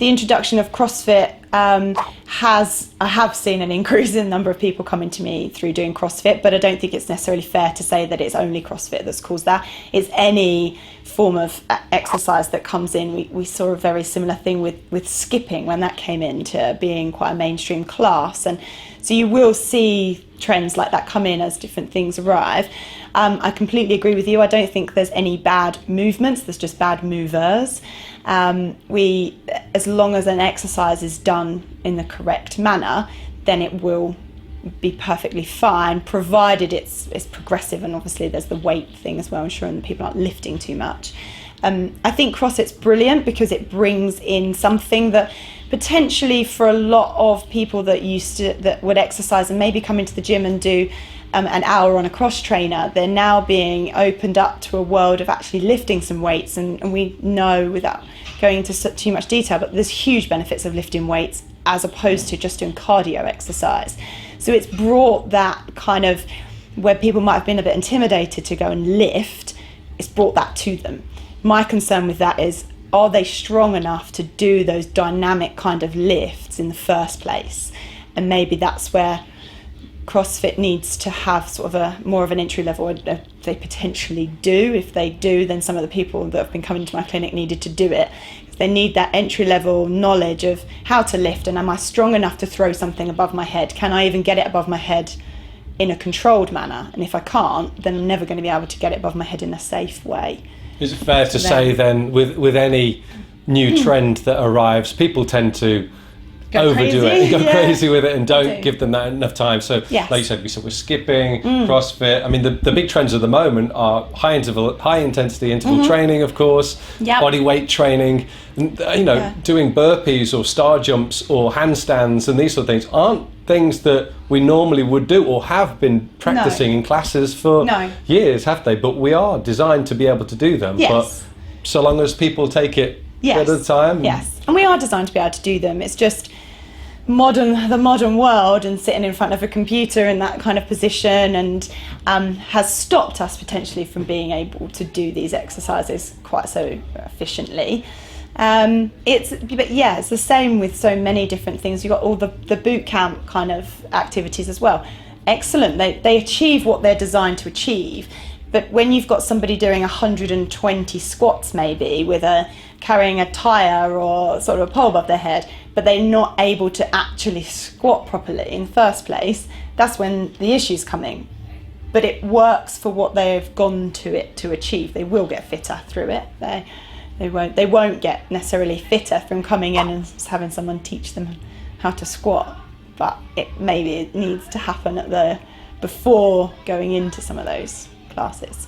the introduction of CrossFit I have seen an increase in the number of people coming to me through doing CrossFit, but I don't think it's necessarily fair to say that it's only CrossFit that's caused that. It's any form of exercise that comes in. We saw a very similar thing with skipping when that came into being quite a mainstream class, and so you will see trends like that come in as different things arrive. I completely agree with you. I don't think there's any bad movements, there's just bad movers. As long as an exercise is done in the correct manner, then it will be perfectly fine, provided it's progressive, and obviously there's the weight thing as well, ensuring that people aren't lifting too much. I think CrossFit's brilliant because it brings in something that potentially for a lot of people that would exercise and maybe come into the gym and do an hour on a cross trainer, they're now being opened up to a world of actually lifting some weights, and we know, without going into too much detail, but there's huge benefits of lifting weights as opposed to just doing cardio exercise. So it's brought that kind of, where people might have been a bit intimidated to go and lift, it's brought that to them. My concern with that is, are they strong enough to do those dynamic kind of lifts in the first place? And maybe that's where CrossFit needs to have sort of a more of an entry level. They potentially do. If they do, then some of the people that have been coming to my clinic needed to do it. They need that entry level knowledge of how to lift, and am I strong enough to throw something above my head? Can I even get it above my head in a controlled manner? And if I can't, then I'm never going to be able to get it above my head in a safe way. Is it fair to say then, with any new trend that arrives, people tend to overdo it and go crazy with it and don't give them that enough time? So like you said, with skipping, CrossFit, I mean the big trends at the moment are high intensity interval training, of course, body weight training, and, doing burpees or star jumps or handstands and these sort of things aren't things that we normally would do or have been practicing in classes for years, have they? But we are designed to be able to do them. But so long as people take it at a time. Yes, and we are designed to be able to do them. It's just the modern world and sitting in front of a computer in that kind of position and has stopped us potentially from being able to do these exercises quite so efficiently. It's the same with so many different things. You've got all the boot camp kind of activities as well. Excellent. They achieve what they're designed to achieve. But when you've got somebody doing 120 squats maybe carrying a tyre or sort of a pole above their head, but they're not able to actually squat properly in the first place, that's when the issue's coming. But it works for what they've gone to it to achieve. They will get fitter through it. They won't get necessarily fitter from coming in and having someone teach them how to squat. But it needs to happen before going into some of those classes.